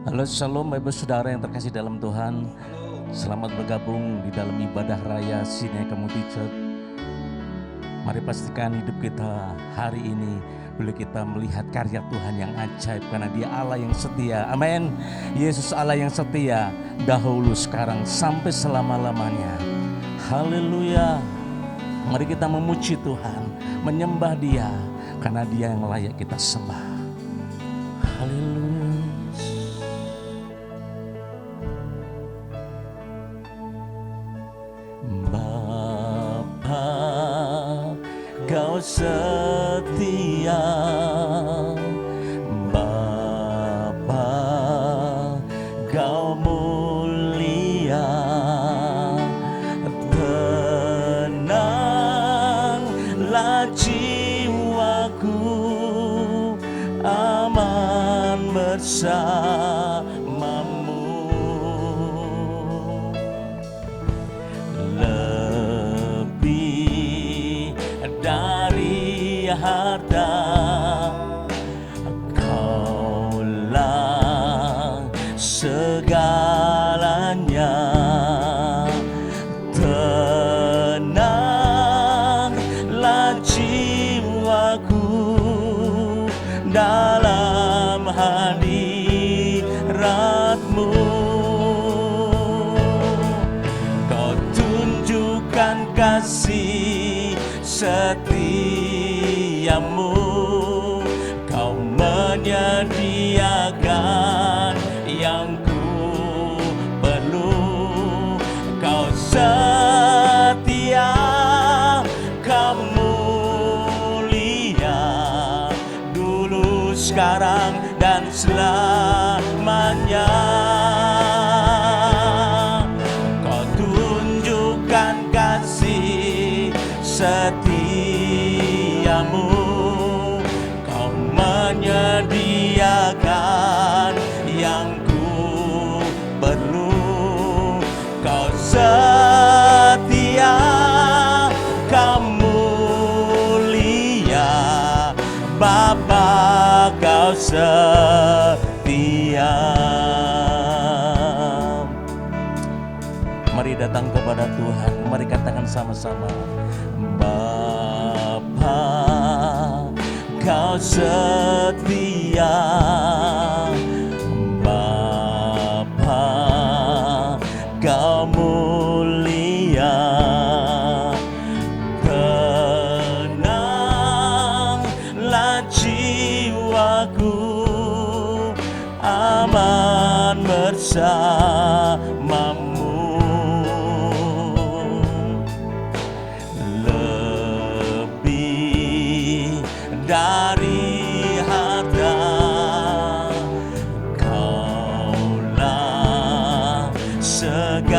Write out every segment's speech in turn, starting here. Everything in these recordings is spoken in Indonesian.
Halo Shalom Bapak Saudara yang terkasih dalam Tuhan. Selamat bergabung di dalam ibadah raya Sinai Community Church. Mari pastikan hidup kita hari ini boleh kita melihat karya Tuhan yang ajaib, karena Dia Allah yang setia. Amin. Yesus Allah yang setia, dahulu, sekarang, sampai selama-lamanya. Haleluya. Mari kita memuji Tuhan, menyembah Dia, karena Dia yang layak kita sembah. Haleluya. Bapa, Kau setia. Bapa, Kau mulia. Tenanglah jiwaku, aman bersamamu. Lebih dari harta, Kaulah segalanya. Tenanglah jiwaku dalam hadirat-Mu. Kau tunjukkan kasih setiamu, Kau menyediakan yang ku perlu. Kau setia, Kau mulia, dulu, sekarang, dan selamanya. Kau tunjukkan kasih setiamu, Kau menyediakan yang ku perlu. Kau setia, Kau mulia, Bapa, Kau setia. Mari datang kepada Tuhan, mari katakan sama-sama. Bapa, Kau setia. Bapa, Kau mulia. Tenanglah jiwaku, aman bersamamu. Lebih dari harta, Kaulah segalanya.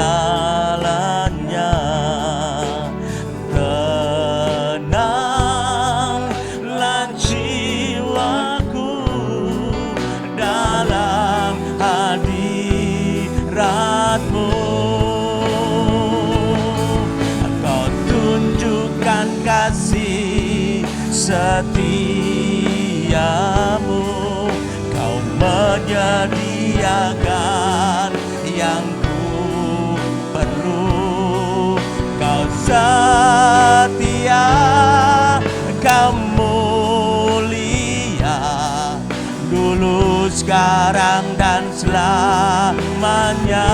Tenanglah jiwaku dalam hadirat-Mu. Kau tunjukkan kasih setiamu, Kau menyediakan yang ku perlu. Kau setia, Kau mulia, dulu, sekarang, dan selamanya.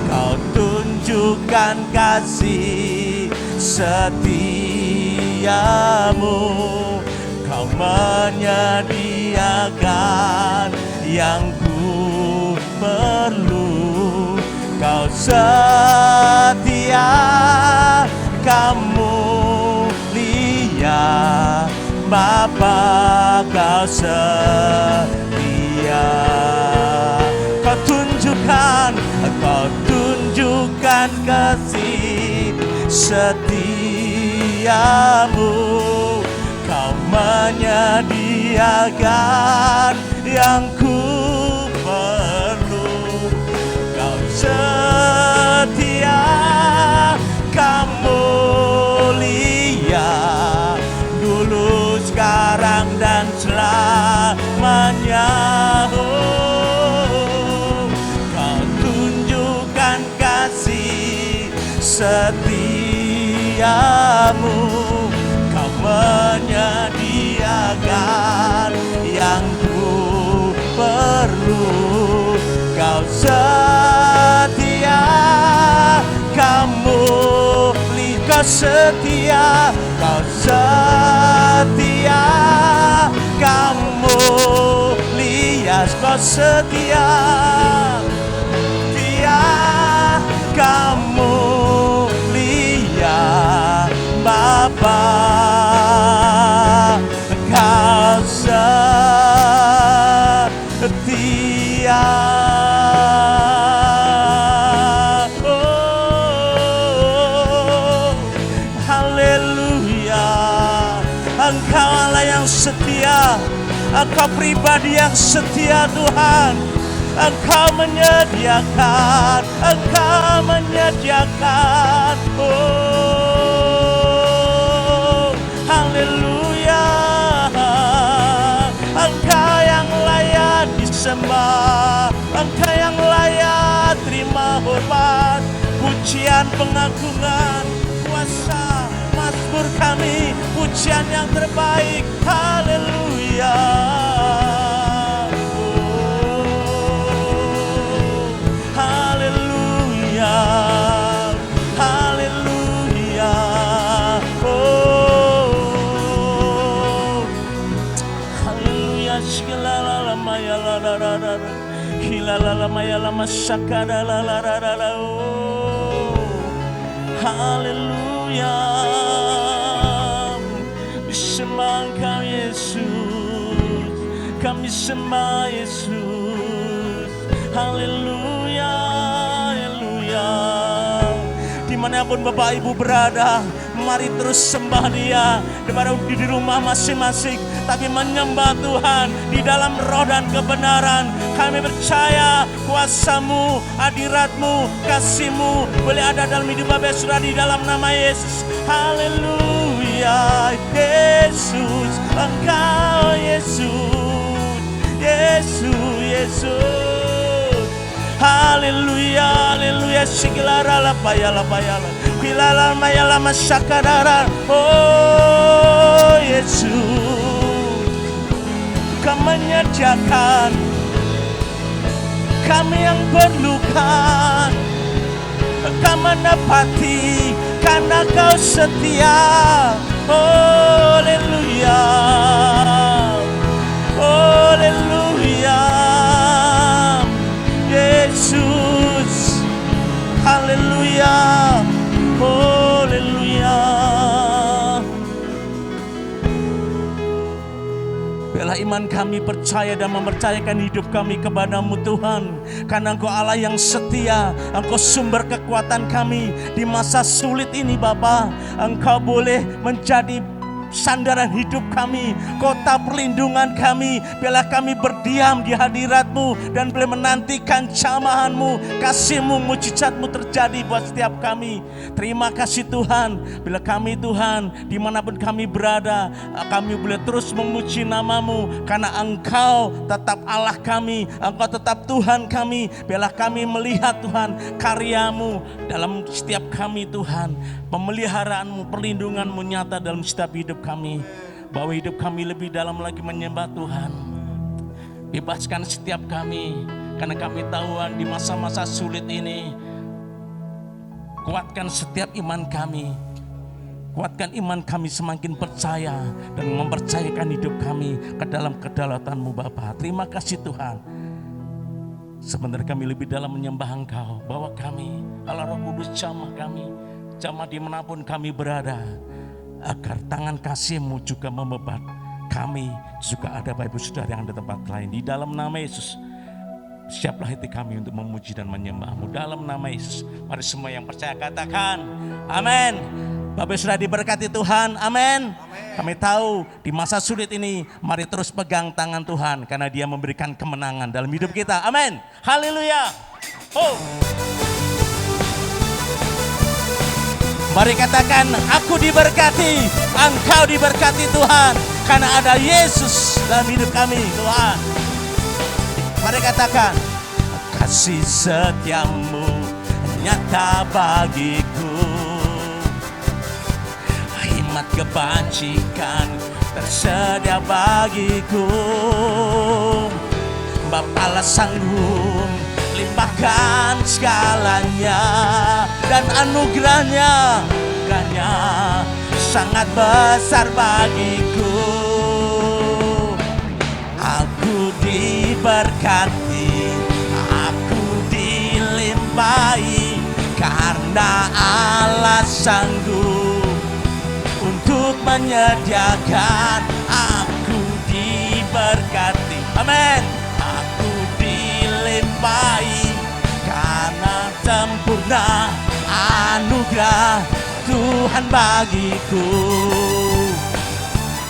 Kau tunjukkan kasih setiamu, Kau menyediakan yang ku perlu. Kau setia, Kau mulia, Bapa, Kau setia. Kau tunjukkan kasih setiamu, Kau menyediakan yang ku perlu. Kau setia, Kau mulia, dulu, sekarang, dan selamanya. kuasamu, Kau menyediakan yang ku perlu. Kau setia, Kau setia, Kau setia, Kamu lias, Kau setia, Kamu lihat Bapa, Kau setia. Oh, haleluya. Engkau Allah yang setia, Engkau pribadi yang setia Tuhan. Engkau menyediakan, Engkau menyediakan. Oh, haleluya. Engkau yang layak disembah, Engkau yang layak terima hormat, pujian, pengagungan, kuasa, mazmur kami, pujian yang terbaik. Haleluya. Haleluya. Oh, haleluya. Shilala maya la la la la, hilala maya la masakada la la la la la. Oh, haleluya. Sembah Engkau Yesus, kami sembah Yesus. Haleluya. Dimanapun Bapak Ibu berada, mari terus sembah Dia di rumah masing-masing, tapi menyembah Tuhan di dalam roh dan kebenaran. Kami percaya kuasa-Mu, hadirat-Mu, kasih-Mu boleh ada dalam hidup Bapak Saudara di dalam nama Yesus. Haleluya. Yesus, Engkau Yesus, Yesus, Yesus. Haleluya, haleluya. Sigilara la payala, pilala mayala masakadara. Oh Yesus, Kau menyediakan kami yang perlukan, Kau menepati karena Kau setia. Oh haleluya, oh haleluya. Yesus, haleluya, haleluya. Biarlah iman kami percaya dan mempercayakan hidup kami kepada-Mu Tuhan, karena Engkau Allah yang setia, Engkau sumber kekuatan kami di masa sulit ini Bapa. Engkau boleh menjadi sandaran hidup kami, kota perlindungan kami. Biarlah kami berdiam di hadirat-Mu dan boleh menantikan jamahan-Mu, kasih-Mu, mujizat-Mu terjadi buat setiap kami. Terima kasih Tuhan. Bila kami Tuhan, dimanapun kami berada, kami boleh terus memuji nama-Mu, karena Engkau tetap Allah kami, Engkau tetap Tuhan kami. Biarlah kami melihat Tuhan karya-Mu dalam setiap kami Tuhan, pemeliharaan-Mu, perlindungan-Mu nyata dalam setiap hidup kami. Bawa hidup kami lebih dalam lagi menyembah Tuhan. Bebaskan setiap kami, karena kami tahu di masa-masa sulit ini. Kuatkan setiap iman kami, kuatkan iman kami semakin percaya dan mempercayakan hidup kami ke dalam kedaulatan-Mu Bapa. Terima kasih Tuhan. Sebentar kami lebih dalam menyembah Engkau. Bawa kami, Allah Roh Kudus, jamah kami, jamah dimanapun kami berada, agar tangan kasih-Mu juga membebat kami, juga ada Bapak Ibu Saudara yang ada tempat lain. Di dalam nama Yesus, siaplah hati kami untuk memuji dan menyembah-Mu. Dalam nama Yesus, mari semua yang percaya katakan amin. Bapak Ibu Saudara diberkati Tuhan, amin. Kami tahu di masa sulit ini, mari terus pegang tangan Tuhan, karena Dia memberikan kemenangan dalam hidup kita, amin. Haleluya. Oh, mari katakan, aku diberkati, engkau diberkati Tuhan, karena ada Yesus dalam hidup kami Tuhan. Mari katakan, kasih setiamu nyata bagiku. hikmat kebajikan tersedia bagiku. Bapalah sanggup limpahkan segalanya, dan anugerahnya sangat besar bagiku. Aku diberkati, aku dilimpahi, karena Allah sanggup untuk menyediakan. Aku diberkati, amin. Aku dilimpahi, karena sempurna anugerah Tuhan bagiku.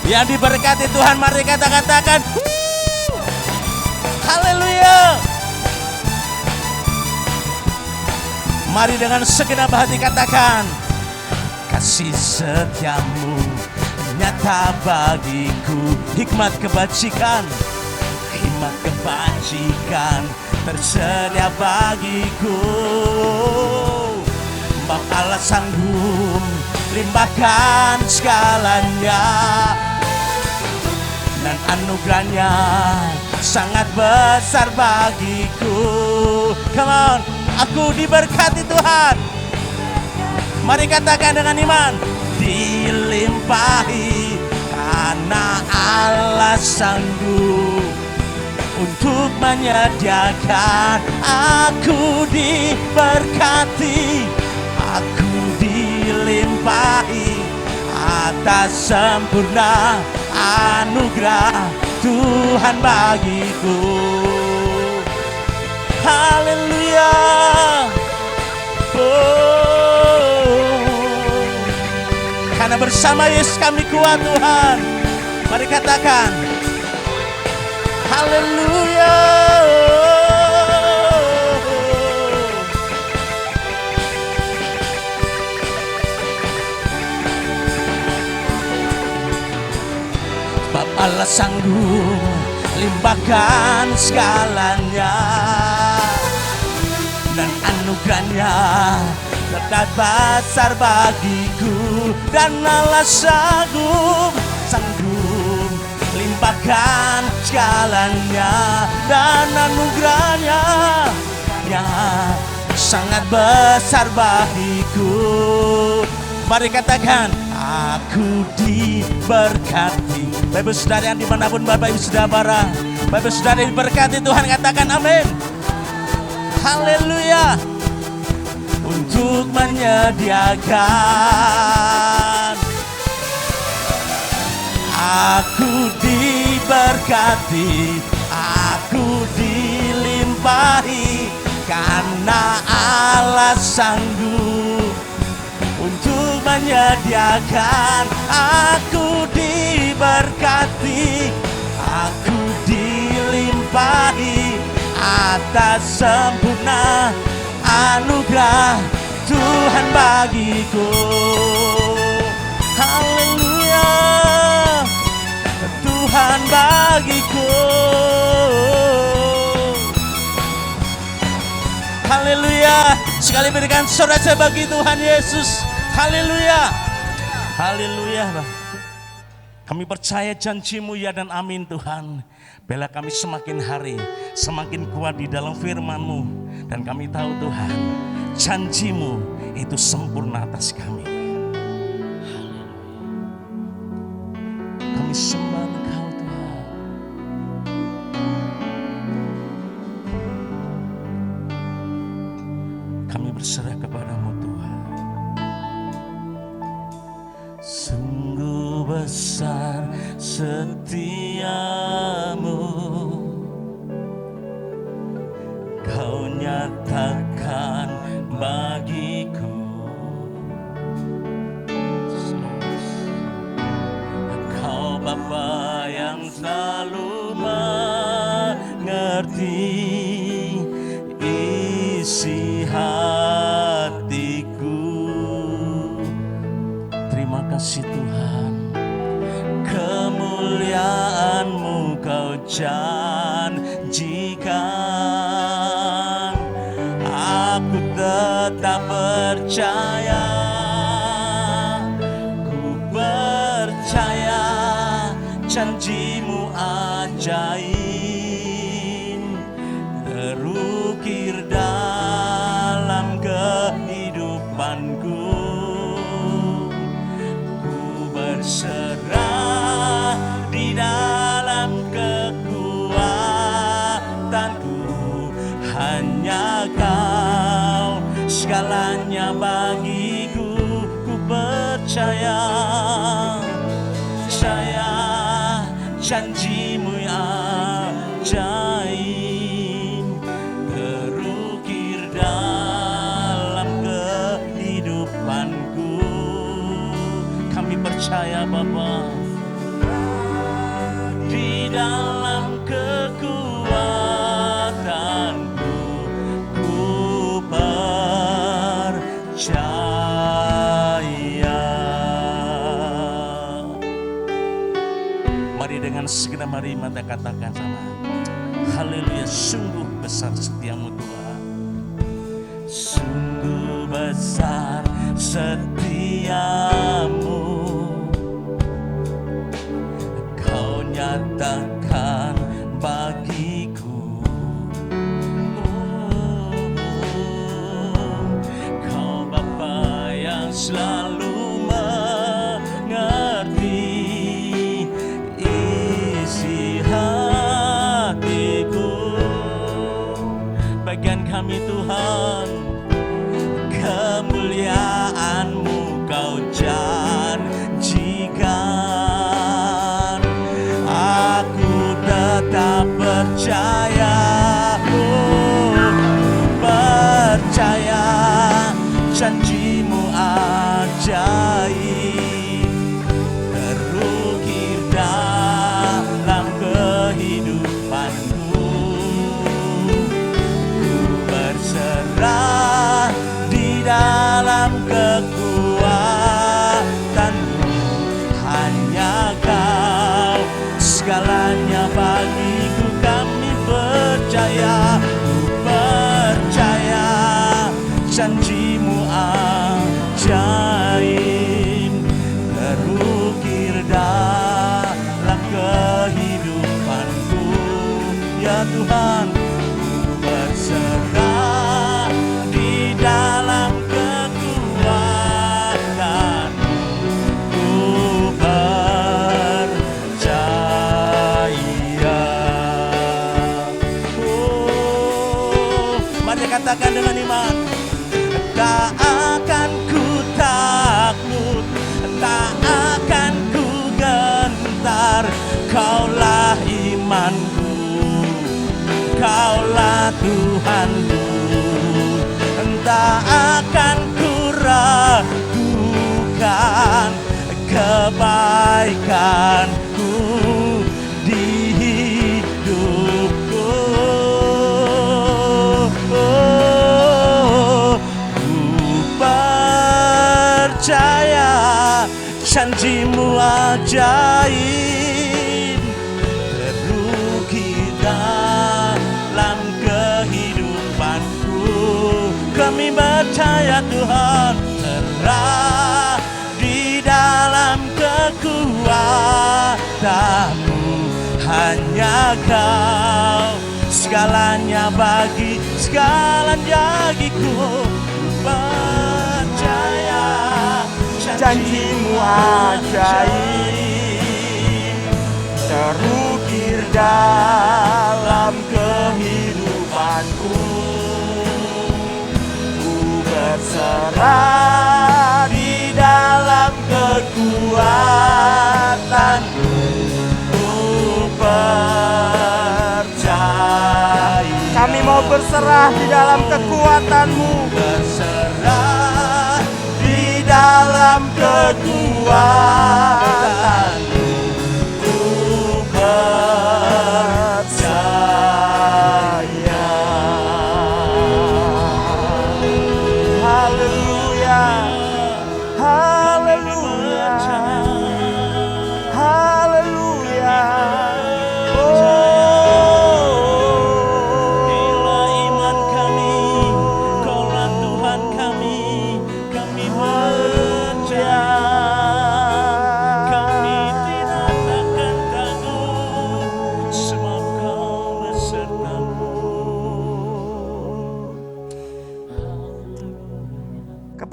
Yang diberkati Tuhan, mari katakan haleluya. Mari dengan segenap hati katakan, kasih setiamu nyata bagiku. Hikmat kebajikan tersedia bagiku. Bapalah sanggup limpahkan segalanya, dan anugerahnya sangat besar bagiku. Come on, aku diberkati Tuhan. Mari katakan dengan iman, dilimpahi, karena Allah sanggup untuk menyediakan. Aku diberkati, aku dilimpahi atas sempurna anugerah Tuhan bagiku. Haleluya. Karena bersama Yesus kami kuat Tuhan. Mari katakan haleluya. Sebab Allah sanggup limpahkan segalanya, dan anugerahnya sangat besar bagiku. Dan Allah sanggup limpahkan segalanya, dan anugerahnya sangat besar bagiku. Mari katakan, aku diberkati. Bapak Ibu Saudara yang dimanapun Bapak Ibu Saudara barang, Bapak Ibu Saudara yang diberkati Tuhan, katakan amin. Haleluya. Untuk menyediakan, aku diberkati, aku dilimpahi, karena Allah sanggup untuk menyediakan. Aku diberkati, aku dilimpahi atas sempurna anugerah Tuhan bagiku. Haleluya. Tuhan bagiku. Haleluya. Sekali berikan sorak-sorai bagi Tuhan Yesus. Haleluya. Haleluya. Kami percaya janji-Mu ya dan amin Tuhan. Bela kami semakin hari semakin kuat di dalam firman-Mu, dan kami tahu Tuhan, janji-Mu itu sempurna atas kami. Kami sembah Engkau Tuhan. Kami berserah kepada-Mu Tuhan. Sungguh besar setia-Mu, Kau nyatakan bagiku. Kau Bapa yang selalu mengerti isi hatiku. Terima kasih Tuhan, kemuliaan-Mu Kau janjikan. Aku tetap percaya, ku janjimu ajaib terukir dalam kehidupanku. Ku berserah di dalam kekuatanku, hanya Kau segalanya bagiku. Ku percaya janjimu ajaib terukir dalam kehidupanku. Kami percaya Bapa, di dalam kekuatanku ku percaya. Mari dengan segenap mari mata katakan sama, haleluya, sungguh besar setiamu Tuhan. Sungguh besar setiamu, Kau nyatakan bagiku. Kau Bapa yang selalu bagian kami Tuhan, kemuliaan-Mu Kau janjikan. Aku tetap percaya, percaya janji-Mu ajaib terukir dalam kehidupanku. Berserah di dalam kekuatanmu, hanya Kau segalanya bagiku. Kami percaya, ku percaya janji-Mu ajaib terukir dalam kehidupanku. Ya Tuhan, berserah di dalam kekuatan-Mu, ku percaya. Mari katakan dengan iman, tak akan ku takut, tak akan ku gentar. Kaulah imanku, Kaulah Tuhanku, tak akan ku ragukan kebaikan-Ku di hidupku. Ku percaya janji-Mu ajaib terukir dalam kehidupanku. Kami percaya Tuhan, terah di dalam kekuatan-Mu, hanya Kau segalanya bagiku. Percaya janji-Mu ajaib terukir dalam kehidupanku. Ku berserah di dalam kekuatan-Mu, ku percaya. Kami mau berserah di dalam kekuatan-Mu, berserah di dalam kekuatan-Mu, ku percaya. Haleluya, haleluya, haleluya. Inilah iman kami, Kaulah Tuhan kami percaya.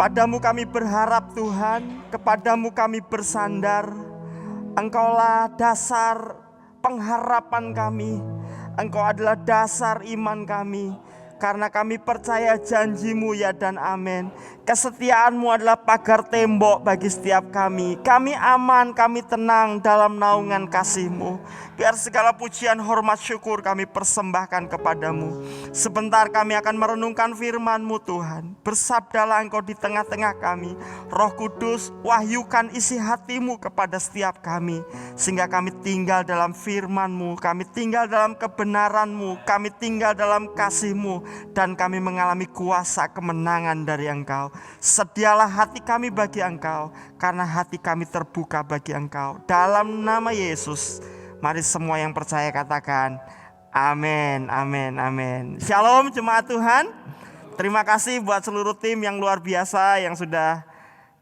Padamu kami berharap Tuhan, kepadamu kami bersandar. Engkaulah dasar pengharapan kami, Engkau adalah dasar iman kami. Karena kami percaya janji-Mu ya dan amin. Kesetiaan-Mu adalah pagar tembok bagi setiap kami. Kami aman, kami tenang dalam naungan kasih-Mu. Biar segala pujian, hormat, syukur kami persembahkan kepadamu. Sebentar kami akan merenungkan firman-Mu Tuhan. Bersabdalah Engkau di tengah-tengah kami. Roh Kudus, wahyukan isi hati-Mu kepada setiap kami. Sehingga kami tinggal dalam firman-Mu, kami tinggal dalam kebenaran-Mu, kami tinggal dalam kasih-Mu. Dan kami mengalami kuasa kemenangan dari Engkau. Sedialah hati kami bagi Engkau, karena hati kami terbuka bagi Engkau. Dalam nama Yesus, mari semua yang percaya katakan amin, amin, amin. Shalom jemaat Tuhan. Terima kasih buat seluruh tim yang luar biasa yang sudah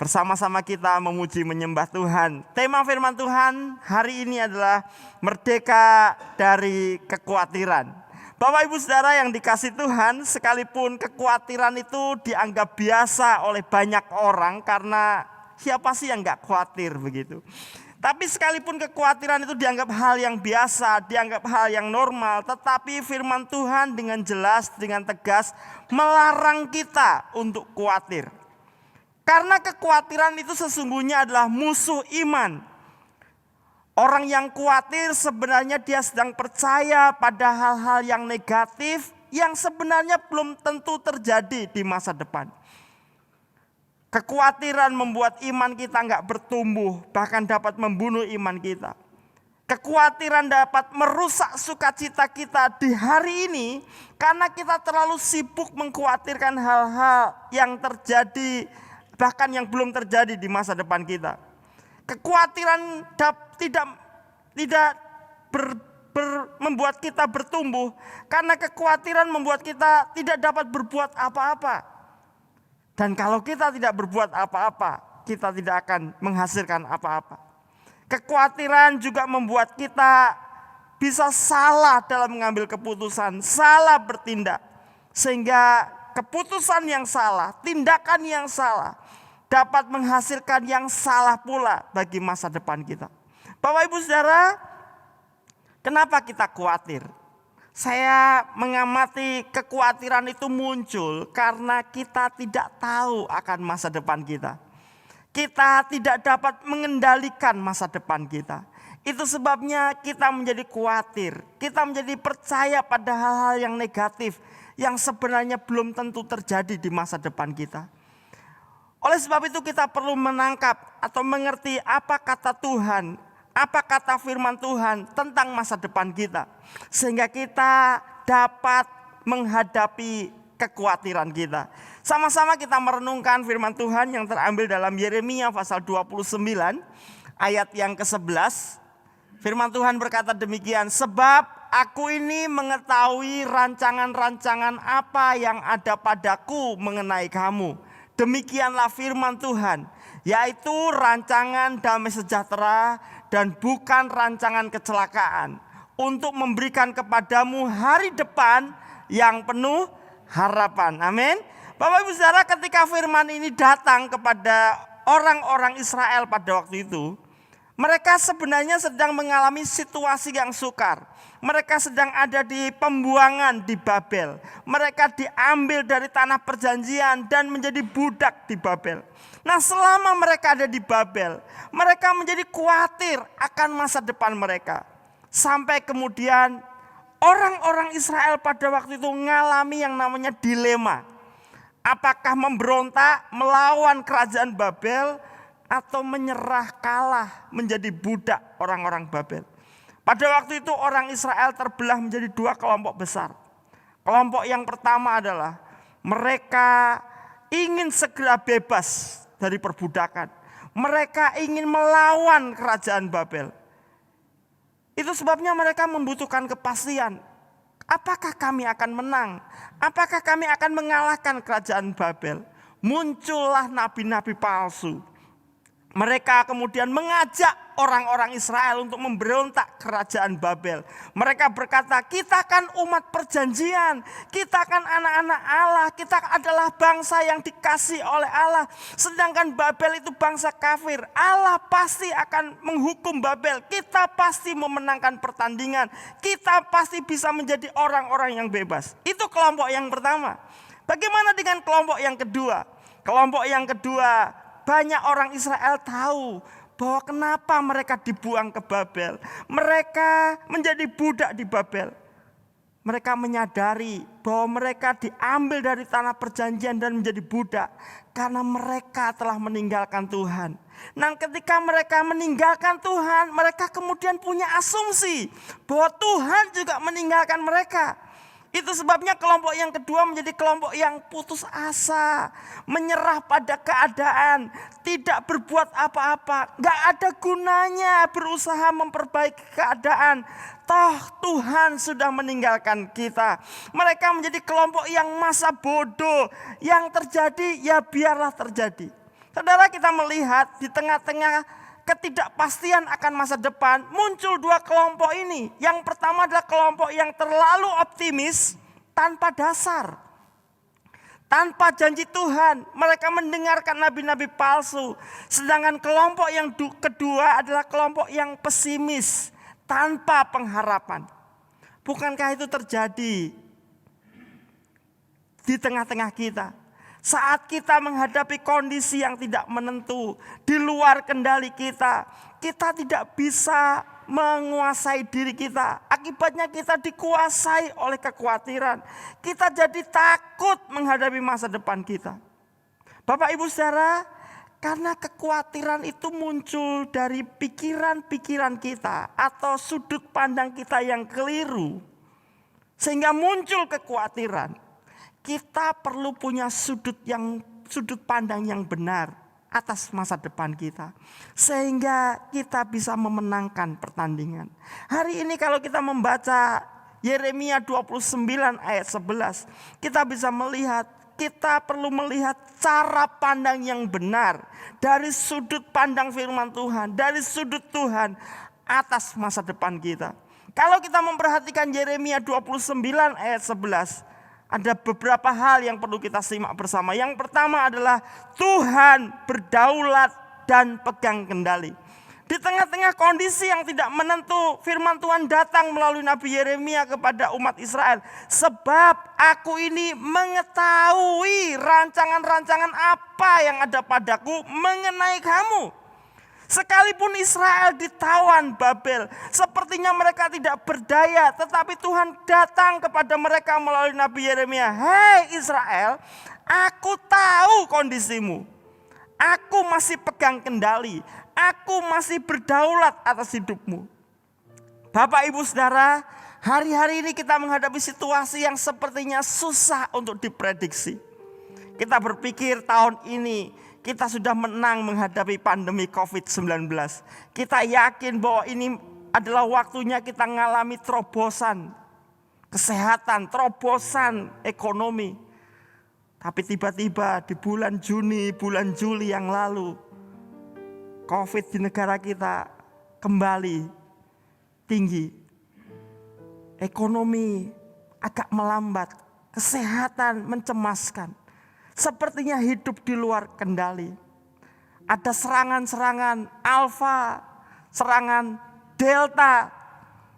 bersama-sama kita memuji menyembah Tuhan. Tema firman Tuhan hari ini adalah merdeka dari kekhawatiran. Bapak Ibu Saudara yang dikasih Tuhan, sekalipun kekhawatiran itu dianggap biasa oleh banyak orang, karena siapa sih yang gak khawatir begitu. Tapi sekalipun kekhawatiran itu dianggap hal yang biasa, dianggap hal yang normal, tetapi firman Tuhan dengan jelas, dengan tegas melarang kita untuk khawatir. Karena kekhawatiran itu sesungguhnya adalah musuh iman. Orang yang khawatir sebenarnya dia sedang percaya pada hal-hal yang negatif yang sebenarnya belum tentu terjadi di masa depan. Kekhawatiran membuat iman kita nggak bertumbuh, bahkan dapat membunuh iman kita. Kekhawatiran dapat merusak sukacita kita di hari ini karena kita terlalu sibuk mengkhawatirkan hal-hal yang terjadi, bahkan yang belum terjadi di masa depan kita. Kekhawatiran tidak membuat kita bertumbuh, karena kekhawatiran membuat kita tidak dapat berbuat apa-apa. Dan kalau kita tidak berbuat apa-apa, kita tidak akan menghasilkan apa-apa. Kekhawatiran juga membuat kita bisa salah dalam mengambil keputusan, salah bertindak. Sehingga keputusan yang salah, tindakan yang salah dapat menghasilkan yang salah pula bagi masa depan kita. Bapak Ibu Saudara, kenapa kita khawatir? Saya mengamati kekhawatiran itu muncul karena kita tidak tahu akan masa depan kita. Kita tidak dapat mengendalikan masa depan kita. Itu sebabnya kita menjadi khawatir. Kita menjadi percaya pada hal-hal yang negatif yang sebenarnya belum tentu terjadi di masa depan kita. Oleh sebab itu kita perlu menangkap atau mengerti apa kata Tuhan, apa kata firman Tuhan tentang masa depan kita. Sehingga kita dapat menghadapi kekhawatiran kita. Sama-sama kita merenungkan firman Tuhan yang terambil dalam Yeremia pasal 29 ayat yang ke-11. Firman Tuhan berkata demikian, sebab aku ini mengetahui rancangan-rancangan apa yang ada padaku mengenai kamu. Demikianlah firman Tuhan, yaitu rancangan damai sejahtera dan bukan rancangan kecelakaan, untuk memberikan kepadamu hari depan yang penuh harapan. Amin. Bapak Ibu Saudara, ketika firman ini datang kepada orang-orang Israel pada waktu itu, mereka sebenarnya sedang mengalami situasi yang sukar. Mereka sedang ada di pembuangan di Babel. Mereka diambil dari tanah perjanjian dan menjadi budak di Babel. Nah, selama mereka ada di Babel, mereka menjadi khawatir akan masa depan mereka. Sampai kemudian orang-orang Israel pada waktu itu mengalami yang namanya dilema. Apakah memberontak melawan kerajaan Babel atau menyerah kalah menjadi budak orang-orang Babel. Pada waktu itu orang Israel terbelah menjadi dua kelompok besar. Kelompok yang pertama adalah mereka ingin segera bebas dari perbudakan. Mereka ingin melawan kerajaan Babel. Itu sebabnya mereka membutuhkan kepastian. Apakah kami akan menang? Apakah kami akan mengalahkan kerajaan Babel? Muncullah nabi-nabi palsu. Mereka kemudian mengajak orang-orang Israel untuk memberontak kerajaan Babel. Mereka berkata, kita kan umat perjanjian, kita kan anak-anak Allah, kita adalah bangsa yang dikasih oleh Allah. Sedangkan Babel itu bangsa kafir. Allah pasti akan menghukum Babel, kita pasti memenangkan pertandingan, kita pasti bisa menjadi orang-orang yang bebas. Itu kelompok yang pertama. Bagaimana dengan kelompok yang kedua? Kelompok yang kedua, banyak orang Israel tahu bahwa kenapa mereka dibuang ke Babel. Mereka menjadi budak di Babel. Mereka menyadari bahwa mereka diambil dari tanah perjanjian dan menjadi budak karena mereka telah meninggalkan Tuhan. Nah, ketika mereka meninggalkan Tuhan, mereka kemudian punya asumsi bahwa Tuhan juga meninggalkan mereka. Itu sebabnya kelompok yang kedua menjadi kelompok yang putus asa, menyerah pada keadaan, tidak berbuat apa-apa, gak ada gunanya berusaha memperbaiki keadaan. Toh Tuhan sudah meninggalkan kita. Mereka menjadi kelompok yang masa bodoh, yang terjadi ya biarlah terjadi. Saudara, kita melihat di tengah-tengah ketidakpastian akan masa depan, muncul dua kelompok ini. Yang pertama adalah kelompok yang terlalu optimis tanpa dasar, tanpa janji Tuhan. Mereka mendengarkan nabi-nabi palsu. Sedangkan kelompok yang kedua adalah kelompok yang pesimis, tanpa pengharapan. Bukankah itu terjadi di tengah-tengah kita? Saat kita menghadapi kondisi yang tidak menentu, di luar kendali kita, kita tidak bisa menguasai diri kita. Akibatnya kita dikuasai oleh kekhawatiran. Kita jadi takut menghadapi masa depan kita. Bapak Ibu Saudara, karena kekhawatiran itu muncul dari pikiran-pikiran kita atau sudut pandang kita yang keliru, sehingga muncul kekhawatiran. Kita perlu punya sudut pandang yang benar atas masa depan kita, sehingga kita bisa memenangkan pertandingan. Hari ini kalau kita membaca Yeremia 29 ayat 11, kita bisa melihat, kita perlu melihat cara pandang yang benar dari sudut pandang firman Tuhan, dari sudut Tuhan atas masa depan kita. Kalau kita memperhatikan Yeremia 29 ayat 11, ada beberapa hal yang perlu kita simak bersama. Yang pertama adalah Tuhan berdaulat dan pegang kendali. Di tengah-tengah kondisi yang tidak menentu, firman Tuhan datang melalui Nabi Yeremia kepada umat Israel. Sebab aku ini mengetahui rancangan-rancangan apa yang ada padaku mengenai kamu. Sekalipun Israel ditawan Babel, sepertinya mereka tidak berdaya, tetapi Tuhan datang kepada mereka melalui Nabi Yeremia. Hei Israel, aku tahu kondisimu. Aku masih pegang kendali. Aku masih berdaulat atas hidupmu. Bapak Ibu Saudara, hari-hari ini kita menghadapi situasi yang sepertinya susah untuk diprediksi. Kita berpikir tahun ini kita sudah menang menghadapi pandemi COVID-19. Kita yakin bahwa ini adalah waktunya kita mengalami terobosan kesehatan, terobosan ekonomi. Tapi tiba-tiba di bulan Juni, bulan Juli yang lalu, COVID di negara kita kembali tinggi. Ekonomi agak melambat, kesehatan mencemaskan. Sepertinya hidup di luar kendali. Ada serangan-serangan alfa, serangan delta.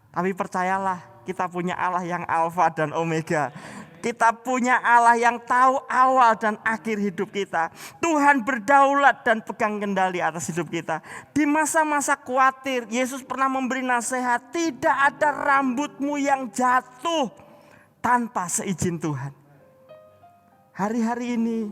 Tapi percayalah, kita punya Allah yang alfa dan omega. Kita punya Allah yang tahu awal dan akhir hidup kita. Tuhan berdaulat dan pegang kendali atas hidup kita. Di masa-masa khawatir, Yesus pernah memberi nasihat, tidak ada rambutmu yang jatuh tanpa seizin Tuhan. Hari-hari ini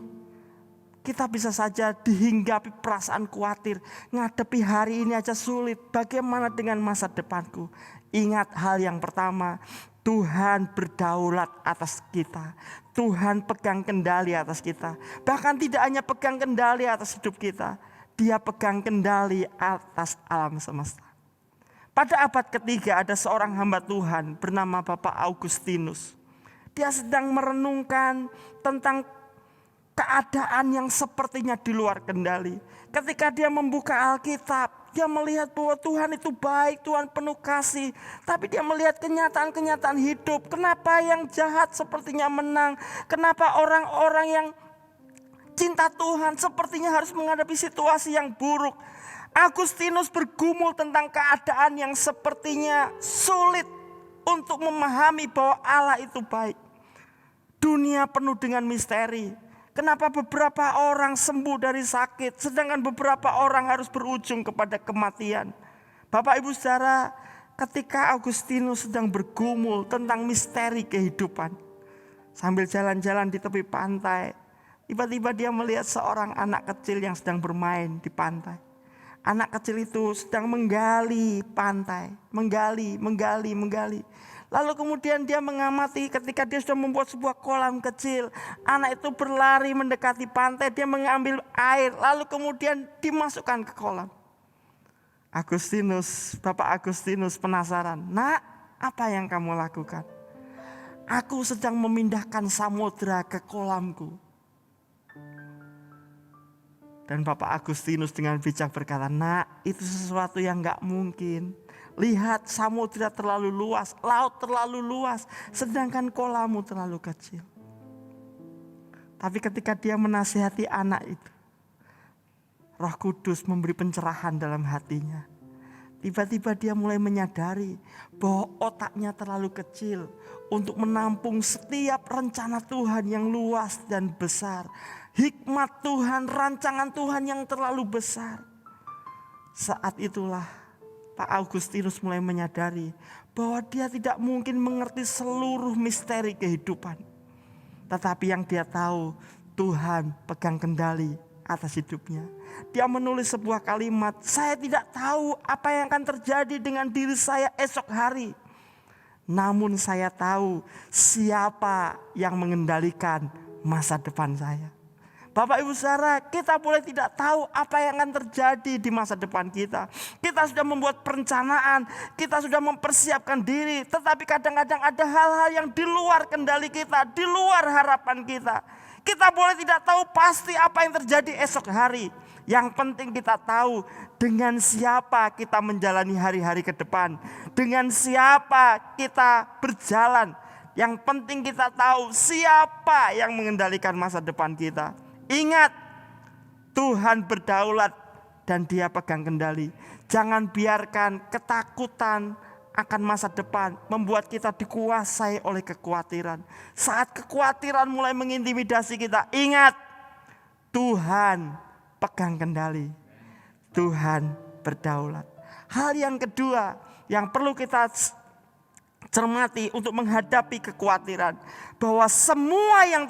kita bisa saja dihinggapi perasaan khawatir. Ngadepi hari ini aja sulit. Bagaimana dengan masa depanku? Ingat hal yang pertama, Tuhan berdaulat atas kita. Tuhan pegang kendali atas kita. Bahkan tidak hanya pegang kendali atas hidup kita, Dia pegang kendali atas alam semesta. Pada abad ketiga ada seorang hamba Tuhan bernama Bapak Augustinus. Dia sedang merenungkan tentang keadaan yang sepertinya di luar kendali. Ketika dia membuka Alkitab, dia melihat bahwa Tuhan itu baik, Tuhan penuh kasih. Tapi dia melihat kenyataan-kenyataan hidup. Kenapa yang jahat sepertinya menang? Kenapa orang-orang yang cinta Tuhan sepertinya harus menghadapi situasi yang buruk? Agustinus bergumul tentang keadaan yang sepertinya sulit untuk memahami bahwa Allah itu baik. Dunia penuh dengan misteri. Kenapa beberapa orang sembuh dari sakit, sedangkan beberapa orang harus berujung kepada kematian? Bapak Ibu Saudara, ketika Agustinus sedang bergumul tentang misteri kehidupan, sambil jalan-jalan di tepi pantai, tiba-tiba dia melihat seorang anak kecil yang sedang bermain di pantai. Anak kecil itu sedang menggali pantai, menggali. Lalu kemudian dia mengamati ketika dia sudah membuat sebuah kolam kecil. Anak itu berlari mendekati pantai, dia mengambil air, lalu kemudian dimasukkan ke kolam. Bapak Agustinus penasaran. Nak, apa yang kamu lakukan? Aku sedang memindahkan samudra ke kolamku. Dan Bapak Agustinus dengan bijak berkata, nak, itu sesuatu yang gak mungkin. Lihat, samudra terlalu luas, laut terlalu luas, sedangkan kolammu terlalu kecil. Tapi ketika dia menasihati anak itu, Roh Kudus memberi pencerahan dalam hatinya. Tiba-tiba dia mulai menyadari bahwa otaknya terlalu kecil untuk menampung setiap rencana Tuhan yang luas dan besar. Hikmat Tuhan, rancangan Tuhan yang terlalu besar. Saat itulah Pak Agustinus mulai menyadari bahwa dia tidak mungkin mengerti seluruh misteri kehidupan. Tetapi yang dia tahu, Tuhan pegang kendali atas hidupnya. Dia menulis sebuah kalimat, saya tidak tahu apa yang akan terjadi dengan diri saya esok hari. Namun saya tahu siapa yang mengendalikan masa depan saya. Bapak Ibu Saudara, kita boleh tidak tahu apa yang akan terjadi di masa depan kita. Kita sudah membuat perencanaan, kita sudah mempersiapkan diri. Tetapi kadang-kadang ada hal-hal yang di luar kendali kita, di luar harapan kita. Kita boleh tidak tahu pasti apa yang terjadi esok hari. Yang penting kita tahu dengan siapa kita menjalani hari-hari ke depan. Dengan siapa kita berjalan. Yang penting kita tahu siapa yang mengendalikan masa depan kita. Ingat, Tuhan berdaulat dan Dia pegang kendali. Jangan biarkan ketakutan akan masa depan membuat kita dikuasai oleh kekhawatiran. Saat kekhawatiran mulai mengintimidasi kita, ingat, Tuhan pegang kendali. Tuhan berdaulat. Hal yang kedua yang perlu kita cermati untuk menghadapi kekhawatiran, bahwa semua yang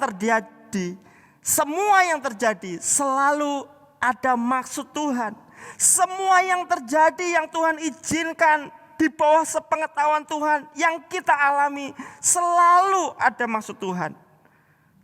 terjadi selalu ada maksud Tuhan. Semua yang terjadi yang Tuhan izinkan di bawah sepengetahuan Tuhan yang kita alami selalu ada maksud Tuhan.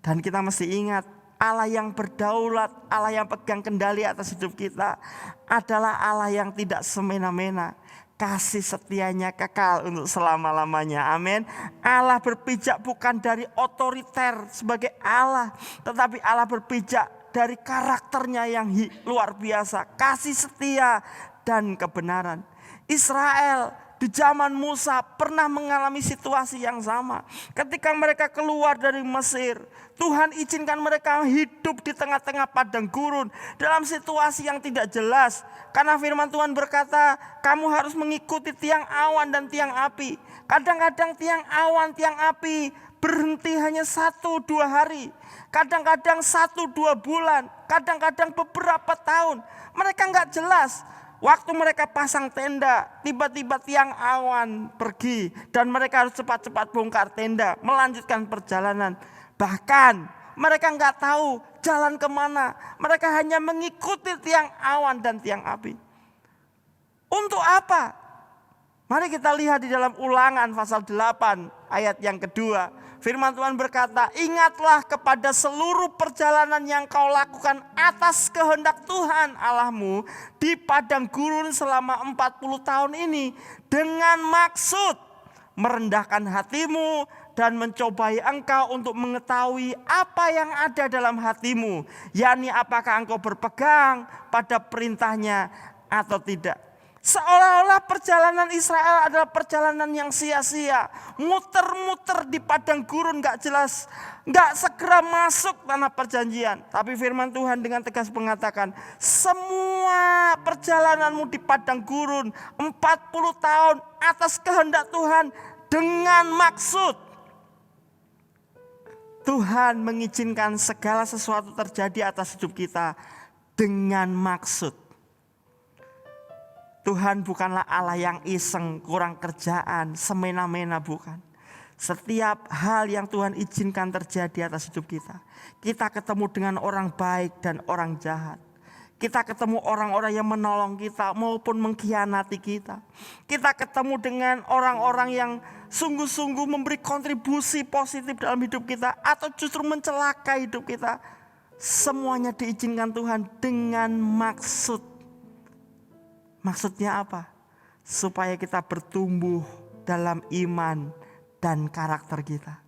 Dan kita mesti ingat, Allah yang berdaulat, Allah yang pegang kendali atas hidup kita adalah Allah yang tidak semena-mena. Kasih setianya kekal untuk selama-lamanya. Amin. Allah berpijak bukan dari otoriter sebagai Allah, tetapi Allah berpijak dari karakternya yang luar biasa. Kasih setia dan kebenaran. Israel di zaman Musa pernah mengalami situasi yang sama. Ketika mereka keluar dari Mesir, Tuhan izinkan mereka hidup di tengah-tengah padang gurun dalam situasi yang tidak jelas. Karena firman Tuhan berkata, kamu harus mengikuti tiang awan dan tiang api. Kadang-kadang tiang awan, tiang api berhenti hanya 1-2 hari. Kadang-kadang 1-2 bulan. Kadang-kadang beberapa tahun. Mereka nggak jelas. Waktu mereka pasang tenda, tiba-tiba tiang awan pergi. Dan mereka harus cepat-cepat bongkar tenda, melanjutkan perjalanan. Bahkan mereka nggak tahu jalan kemana. Mereka hanya mengikuti tiang awan dan tiang api. Untuk apa? Mari kita lihat di dalam Ulangan pasal 8 ayat yang kedua. Firman Tuhan berkata, ingatlah kepada seluruh perjalanan yang kau lakukan atas kehendak Tuhan Allahmu di padang gurun selama 40 tahun ini. Dengan maksud merendahkan hatimu dan mencobai engkau untuk mengetahui apa yang ada dalam hatimu, yakni apakah engkau berpegang pada perintahnya atau tidak. Seolah-olah perjalanan Israel adalah perjalanan yang sia-sia, muter-muter di padang gurun gak jelas, gak segera masuk tanah perjanjian. Tapi firman Tuhan dengan tegas mengatakan, semua perjalananmu di padang gurun 40 tahun atas kehendak Tuhan dengan maksud. Tuhan mengizinkan segala sesuatu terjadi atas hidup kita dengan maksud. Tuhan bukanlah Allah yang iseng, kurang kerjaan, semena-mena, bukan. Setiap hal yang Tuhan izinkan terjadi atas hidup kita. Kita ketemu dengan orang baik dan orang jahat. Kita ketemu orang-orang yang menolong kita maupun mengkhianati kita. Kita ketemu dengan orang-orang yang sungguh-sungguh memberi kontribusi positif dalam hidup kita atau justru mencelakai hidup kita. Semuanya diizinkan Tuhan dengan maksud. Maksudnya apa? Supaya kita bertumbuh dalam iman dan karakter kita.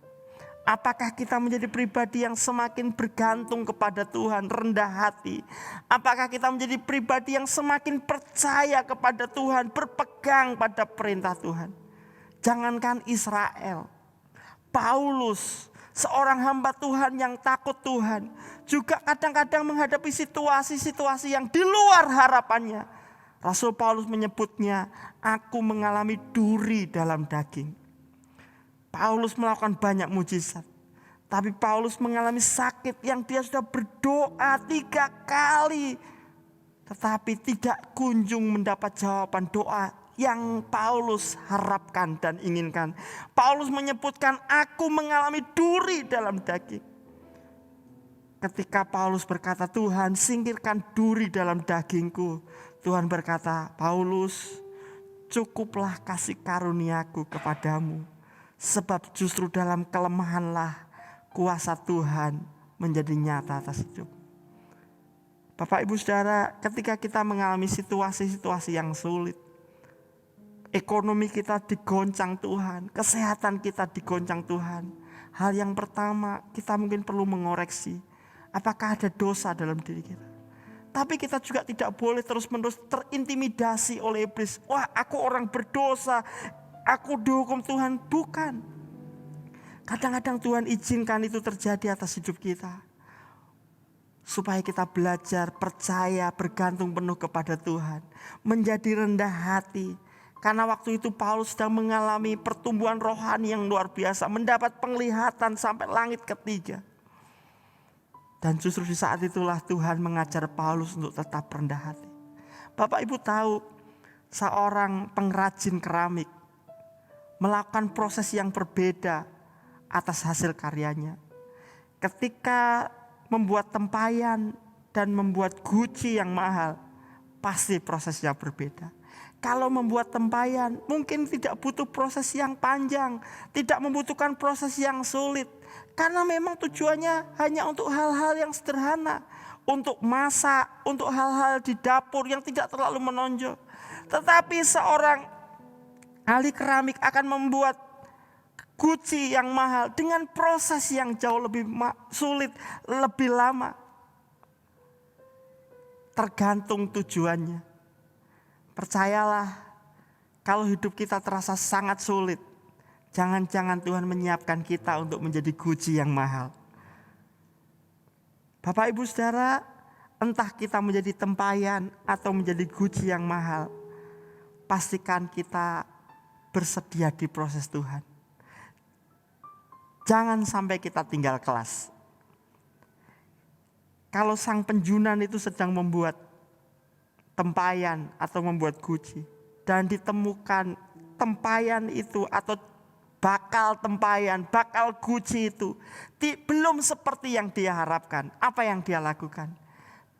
Apakah kita menjadi pribadi yang semakin bergantung kepada Tuhan, rendah hati? Apakah kita menjadi pribadi yang semakin percaya kepada Tuhan, berpegang pada perintah Tuhan? Jangankan Israel, Paulus, seorang hamba Tuhan yang takut Tuhan, juga kadang-kadang menghadapi situasi-situasi yang di luar harapannya. Rasul Paulus menyebutnya, aku mengalami duri dalam daging. Paulus melakukan banyak mujizat. Tapi Paulus mengalami sakit yang dia sudah berdoa 3 kali. Tetapi tidak kunjung mendapat jawaban doa yang Paulus harapkan dan inginkan. Paulus menyebutkan, aku mengalami duri dalam daging. Ketika Paulus berkata, Tuhan singkirkan duri dalam dagingku. Tuhan berkata, Paulus, cukuplah kasih karuniaku kepadamu. Sebab justru dalam kelemahanlah kuasa Tuhan menjadi nyata atas hidup. Bapak Ibu Saudara, ketika kita mengalami situasi-situasi yang sulit, ekonomi kita digoncang Tuhan, kesehatan kita digoncang Tuhan. Hal yang pertama, kita mungkin perlu mengoreksi, apakah ada dosa dalam diri kita. Tapi kita juga tidak boleh terus-menerus terintimidasi oleh iblis. Wah, aku orang berdosa, aku dihukum Tuhan. Bukan. Kadang-kadang Tuhan izinkan itu terjadi atas hidup kita. Supaya kita belajar, percaya, bergantung penuh kepada Tuhan. Menjadi rendah hati. Karena waktu itu Paulus sedang mengalami pertumbuhan rohani yang luar biasa. Mendapat penglihatan sampai langit ketiga. Dan justru di saat itulah Tuhan mengajar Paulus untuk tetap rendah hati. Bapak Ibu tahu, seorang pengrajin keramik melakukan proses yang berbeda atas hasil karyanya. Ketika membuat tempayan dan membuat guci yang mahal, pasti prosesnya berbeda. Kalau membuat tempayan mungkin tidak butuh proses yang panjang, tidak membutuhkan proses yang sulit. Karena memang tujuannya hanya untuk hal-hal yang sederhana. Untuk masak, untuk hal-hal di dapur yang tidak terlalu menonjol. Tetapi seorang ahli keramik akan membuat guci yang mahal dengan proses yang jauh lebih sulit, lebih lama. Tergantung tujuannya. Percayalah, kalau hidup kita terasa sangat sulit, jangan-jangan Tuhan menyiapkan kita untuk menjadi guci yang mahal. Bapak Ibu Saudara, entah kita menjadi tempayan atau menjadi guci yang mahal, pastikan kita bersedia di proses Tuhan. Jangan sampai kita tinggal kelas. Kalau sang penjunan itu sedang membuat tempayan atau membuat guci dan ditemukan tempayan itu atau bakal tempayan, bakal guci itu belum seperti yang dia harapkan. Apa yang dia lakukan?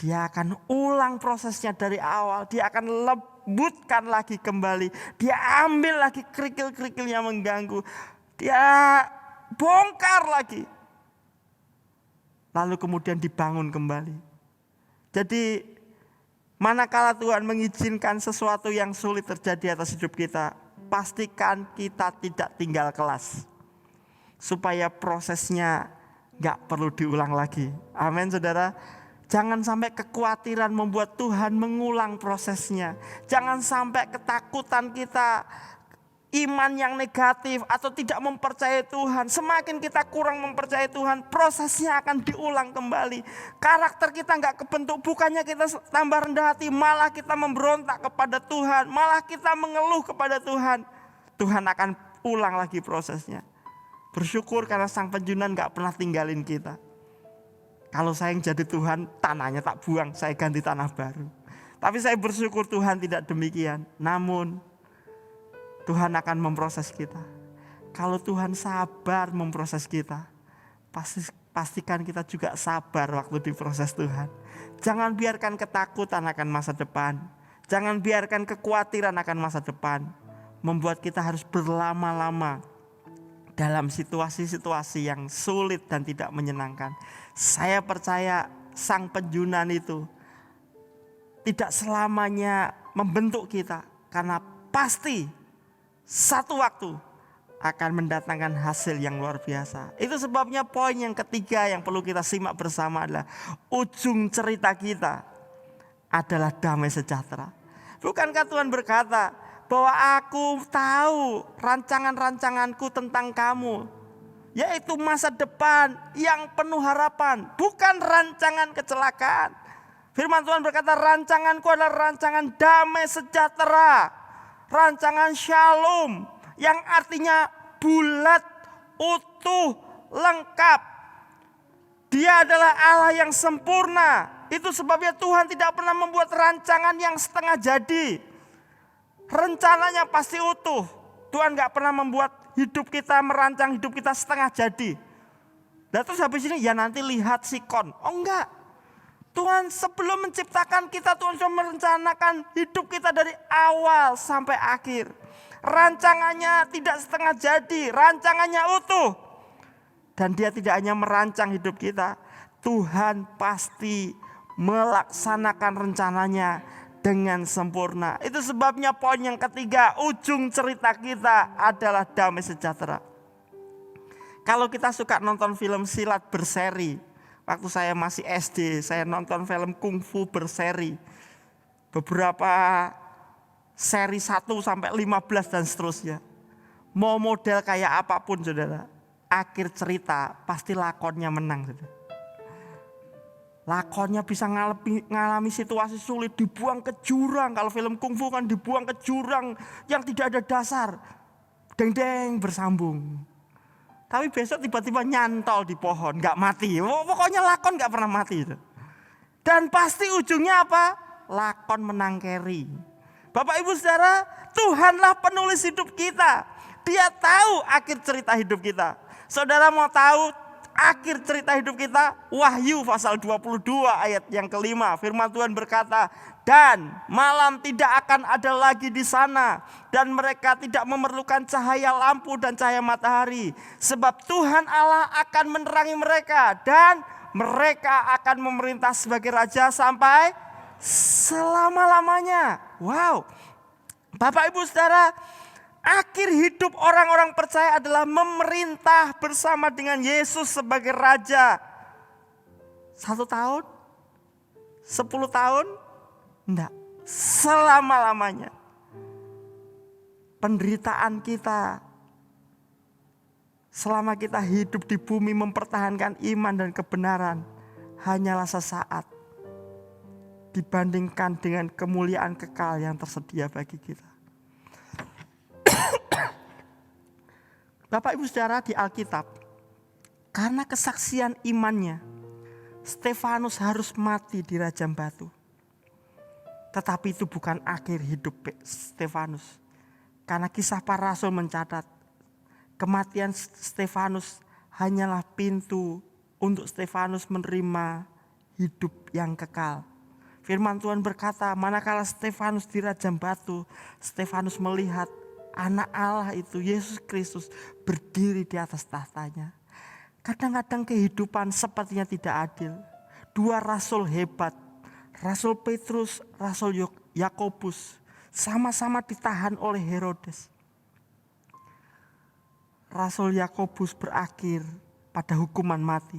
Dia akan ulang prosesnya dari awal. Dia akan lembutkan lagi kembali. Dia ambil lagi kerikil-kerikil yang mengganggu. Dia bongkar lagi. Lalu kemudian dibangun kembali. Jadi manakala Tuhan mengizinkan sesuatu yang sulit terjadi atas hidup kita, pastikan kita tidak tinggal kelas. Supaya prosesnya gak perlu diulang lagi. Amin saudara. Jangan sampai kekhawatiran membuat Tuhan mengulang prosesnya. Jangan sampai ketakutan kita, iman yang negatif atau tidak mempercayai Tuhan. Semakin kita kurang mempercayai Tuhan, prosesnya akan diulang kembali. Karakter kita gak kebentuk, bukannya kita tambah rendah hati, malah kita memberontak kepada Tuhan. Malah kita mengeluh kepada Tuhan. Tuhan akan ulang lagi prosesnya. Bersyukur karena Sang Penjunan gak pernah tinggalin kita. Kalau saya yang jadi Tuhan, tanahnya tak buang, saya ganti tanah baru. Tapi saya bersyukur Tuhan tidak demikian. Namun Tuhan akan memproses kita. Kalau Tuhan sabar memproses kita, pastikan kita juga sabar waktu diproses Tuhan. Jangan biarkan ketakutan akan masa depan. Jangan biarkan kekhawatiran akan masa depan membuat kita harus berlama-lama dalam situasi-situasi yang sulit dan tidak menyenangkan. Saya percaya Sang Penjunan itu tidak selamanya membentuk kita, karena pasti satu waktu akan mendatangkan hasil yang luar biasa. Itu sebabnya poin yang ketiga yang perlu kita simak bersama adalah ujung cerita kita adalah damai sejahtera. Bukankah Tuhan berkata bahwa aku tahu rancangan-rancanganku tentang kamu, yaitu masa depan yang penuh harapan, bukan rancangan kecelakaan. Firman Tuhan berkata rancanganku adalah rancangan damai sejahtera, rancangan shalom, yang artinya bulat, utuh, lengkap. Dia adalah Allah yang sempurna. Itu sebabnya Tuhan tidak pernah membuat rancangan yang setengah jadi. Rencananya pasti utuh. Tuhan gak pernah membuat hidup kita, merancang hidup kita setengah jadi. Dan terus habis ini ya nanti lihat sikon. Oh enggak. Tuhan sebelum menciptakan kita, Tuhan sudah merencanakan hidup kita dari awal sampai akhir. Rancangannya tidak setengah jadi, rancangannya utuh. Dan Dia tidak hanya merancang hidup kita, Tuhan pasti melaksanakan rencananya dengan sempurna. Itu sebabnya poin yang ketiga, ujung cerita kita adalah damai sejahtera. Kalau kita suka nonton film silat berseri, waktu saya masih SD, saya nonton film kungfu berseri. Beberapa seri 1 sampai 15 dan seterusnya. Mau model kayak apapun saudara, akhir cerita pasti lakonnya menang saudara. Lakonnya bisa ngalami situasi sulit, dibuang ke jurang. Kalau film kungfu kan dibuang ke jurang yang tidak ada dasar. Deng-deng bersambung. Tapi besok tiba-tiba nyantol di pohon, gak mati. Pokoknya lakon gak pernah mati. Dan pasti ujungnya apa? Lakon menang keri. Bapak Ibu Saudara, Tuhanlah penulis hidup kita. Dia tahu akhir cerita hidup kita. Saudara mau tahu akhir cerita hidup kita? Wahyu pasal 22 ayat yang kelima. Firman Tuhan berkata, dan malam tidak akan ada lagi di sana, dan mereka tidak memerlukan cahaya lampu dan cahaya matahari, sebab Tuhan Allah akan menerangi mereka, dan mereka akan memerintah sebagai raja sampai selama-lamanya. Wow, Bapak Ibu Saudara, akhir hidup orang-orang percaya adalah memerintah bersama dengan Yesus sebagai raja. 1 tahun? 10 tahun? Enggak, selama-lamanya. Penderitaan kita selama kita hidup di bumi mempertahankan iman dan kebenaran hanyalah sesaat dibandingkan dengan kemuliaan kekal yang tersedia bagi kita. Bapak Ibu Saudara, di Alkitab, karena kesaksian imannya, Stefanus harus mati di rajam batu. Tetapi itu bukan akhir hidup Stefanus. Karena kisah para rasul mencatat, kematian Stefanus hanyalah pintu untuk Stefanus menerima hidup yang kekal. Firman Tuhan berkata, manakala Stefanus dirajam batu, Stefanus melihat Anak Allah itu, Yesus Kristus, berdiri di atas tahtanya. Kadang-kadang kehidupan sepertinya tidak adil. 2 rasul hebat, Rasul Petrus, Rasul Yakobus, sama-sama ditahan oleh Herodes. Rasul Yakobus berakhir pada hukuman mati.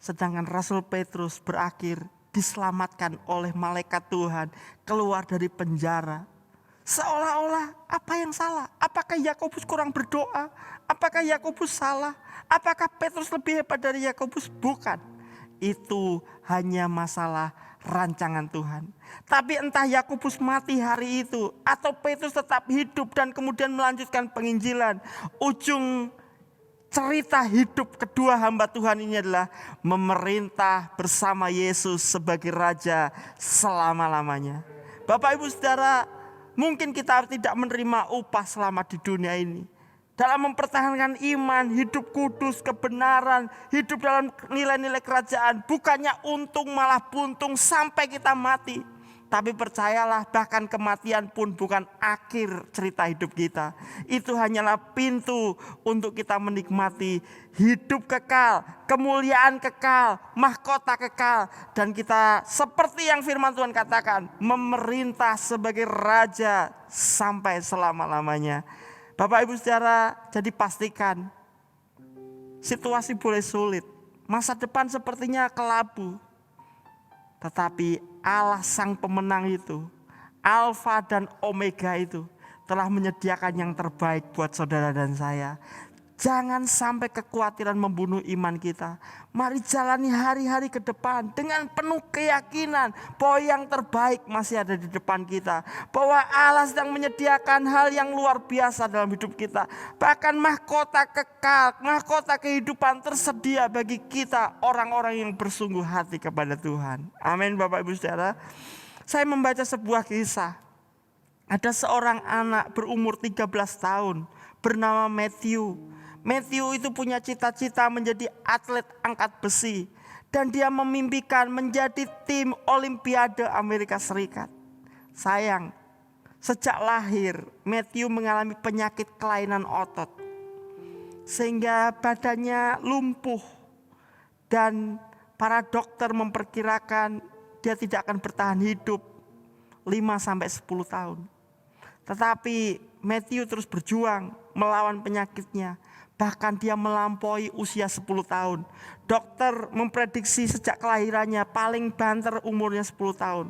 Sedangkan Rasul Petrus berakhir diselamatkan oleh malaikat Tuhan keluar dari penjara. Seolah-olah apa yang salah? Apakah Yakobus kurang berdoa? Apakah Yakobus salah? Apakah Petrus lebih hebat dari Yakobus? Bukan. Itu hanya masalah rancangan Tuhan. Tapi entah Yakobus mati hari itu atau Petrus tetap hidup dan kemudian melanjutkan penginjilan, ujung cerita hidup kedua hamba Tuhan ini adalah memerintah bersama Yesus sebagai Raja selama-lamanya. Bapak Ibu Saudara, mungkin kita tidak menerima upah selama di dunia ini. Dalam mempertahankan iman, hidup kudus, kebenaran, hidup dalam nilai-nilai kerajaan. Bukannya untung malah buntung sampai kita mati. Tapi percayalah, bahkan kematian pun bukan akhir cerita hidup kita. Itu hanyalah pintu untuk kita menikmati hidup kekal, kemuliaan kekal, mahkota kekal. Dan kita seperti yang firman Tuhan katakan, memerintah sebagai Raja sampai selama-lamanya. Bapak Ibu Saudara, jadi pastikan situasi boleh sulit, masa depan sepertinya kelabu. Tetapi Allah Sang Pemenang itu, Alfa dan Omega itu telah menyediakan yang terbaik buat saudara dan saya. Jangan sampai kekhawatiran membunuh iman kita. Mari jalani hari-hari ke depan dengan penuh keyakinan bahwa yang terbaik masih ada di depan kita. Bahwa Allah sedang menyediakan hal yang luar biasa dalam hidup kita. Bahkan mahkota kekal, mahkota kehidupan tersedia bagi kita, orang-orang yang bersungguh hati kepada Tuhan. Amin Bapak Ibu Saudara. Saya membaca sebuah kisah. Ada seorang anak berumur 13 tahun bernama Matthew. Matthew itu punya cita-cita menjadi atlet angkat besi. Dan dia memimpikan menjadi tim Olimpiade Amerika Serikat. Sayang, sejak lahir Matthew mengalami penyakit kelainan otot. Sehingga badannya lumpuh. Dan para dokter memperkirakan dia tidak akan bertahan hidup 5-10 tahun. Tetapi Matthew terus berjuang melawan penyakitnya. Bahkan dia melampaui usia 10 tahun. Dokter memprediksi sejak kelahirannya paling banter umurnya 10 tahun.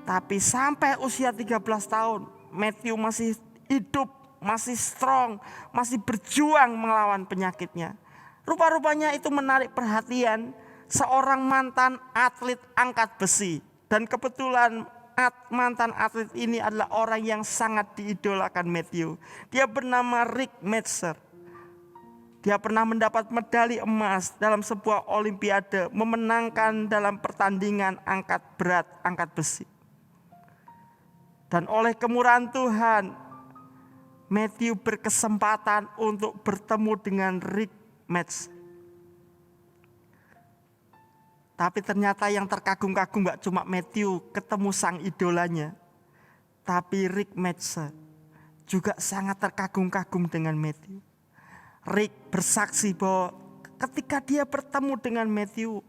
Tapi sampai usia 13 tahun Matthew masih hidup, masih strong, masih berjuang melawan penyakitnya. Rupa-rupanya itu menarik perhatian seorang mantan atlet angkat besi. Dan kebetulan mantan atlet ini adalah orang yang sangat diidolakan Matthew. Dia bernama Rick Metzer. Dia pernah mendapat medali emas dalam sebuah olimpiade, memenangkan dalam pertandingan angkat berat, angkat besi. Dan oleh kemurahan Tuhan, Matthew berkesempatan untuk bertemu dengan Rick Metzer. Tapi ternyata yang terkagum-kagum gak cuma Matthew ketemu sang idolanya. Tapi Rick Metzer juga sangat terkagum-kagum dengan Matthew. Rick bersaksi bahwa ketika dia bertemu dengan Matthew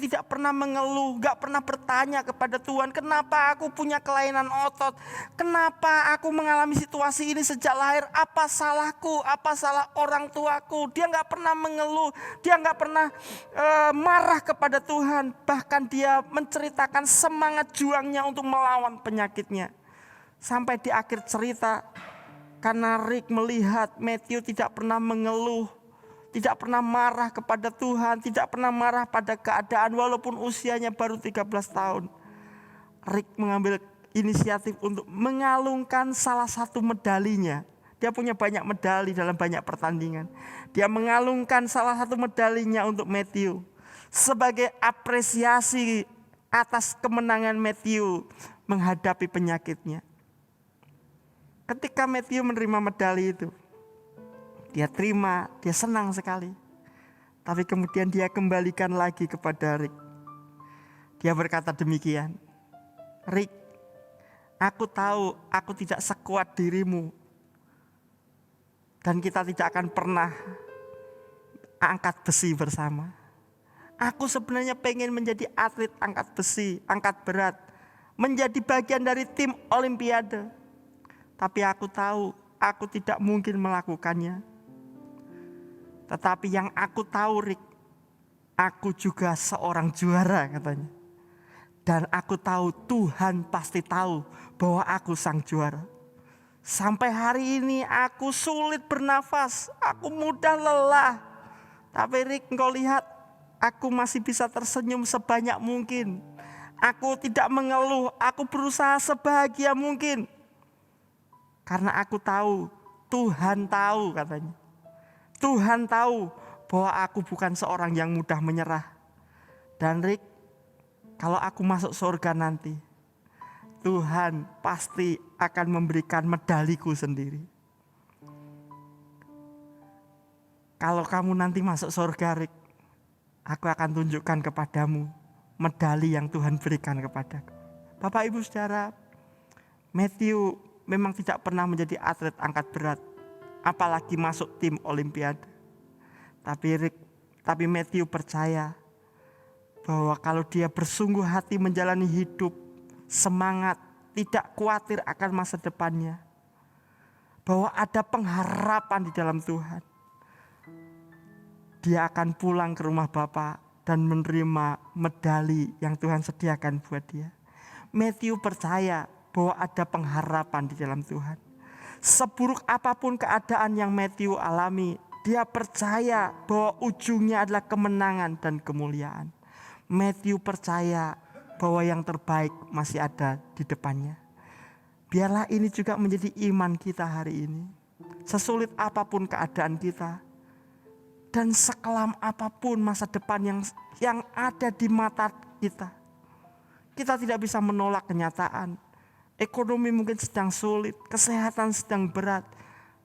tidak pernah mengeluh, gak pernah bertanya kepada Tuhan, kenapa aku punya kelainan otot, kenapa aku mengalami situasi ini sejak lahir, apa salahku, apa salah orang tuaku. Dia gak pernah mengeluh, dia gak pernah marah kepada Tuhan. Bahkan dia menceritakan semangat juangnya untuk melawan penyakitnya. Sampai di akhir cerita, karena Rick melihat Matthew tidak pernah mengeluh, tidak pernah marah kepada Tuhan, tidak pernah marah pada keadaan walaupun usianya baru 13 tahun. Rick mengambil inisiatif untuk mengalungkan salah satu medalinya. Dia punya banyak medali dalam banyak pertandingan. Dia mengalungkan salah satu medalinya untuk Matthew sebagai apresiasi atas kemenangan Matthew menghadapi penyakitnya. Ketika Matthew menerima medali itu, dia terima, dia senang sekali. Tapi kemudian dia kembalikan lagi kepada Rick. Dia berkata demikian, Rick, aku tahu aku tidak sekuat dirimu. Dan kita tidak akan pernah angkat besi bersama. Aku sebenarnya pengen menjadi atlet angkat besi, angkat berat. Menjadi bagian dari tim Olimpiade. Tapi aku tahu aku tidak mungkin melakukannya. Tetapi yang aku tahu, Rick, aku juga seorang juara katanya. Dan aku tahu Tuhan pasti tahu bahwa aku sang juara. Sampai hari ini aku sulit bernafas, aku mudah lelah. Tapi Rick, engkau lihat, aku masih bisa tersenyum sebanyak mungkin. Aku tidak mengeluh, aku berusaha sebahagia mungkin. Karena aku tahu, Tuhan tahu katanya. Tuhan tahu bahwa aku bukan seorang yang mudah menyerah. Dan Rick, kalau aku masuk surga nanti, Tuhan pasti akan memberikan medaliku sendiri. Kalau kamu nanti masuk surga, Rick, aku akan tunjukkan kepadamu medali yang Tuhan berikan kepadaku. Bapak Ibu Saudara, Matthew memang tidak pernah menjadi atlet angkat berat, apalagi masuk tim Olimpiade. Tapi Matthew percaya bahwa kalau dia bersungguh hati menjalani hidup, semangat, tidak khawatir akan masa depannya, bahwa ada pengharapan di dalam Tuhan, dia akan pulang ke rumah Bapa dan menerima medali yang Tuhan sediakan buat dia. Matthew percaya bahwa ada pengharapan di dalam Tuhan. Seburuk apapun keadaan yang Matthew alami, dia percaya bahwa ujungnya adalah kemenangan dan kemuliaan. Matthew percaya bahwa yang terbaik masih ada di depannya. Biarlah ini juga menjadi iman kita hari ini. Sesulit apapun keadaan kita, dan sekelam apapun masa depan yang ada di mata kita, kita tidak bisa menolak kenyataan. Ekonomi mungkin sedang sulit, kesehatan sedang berat.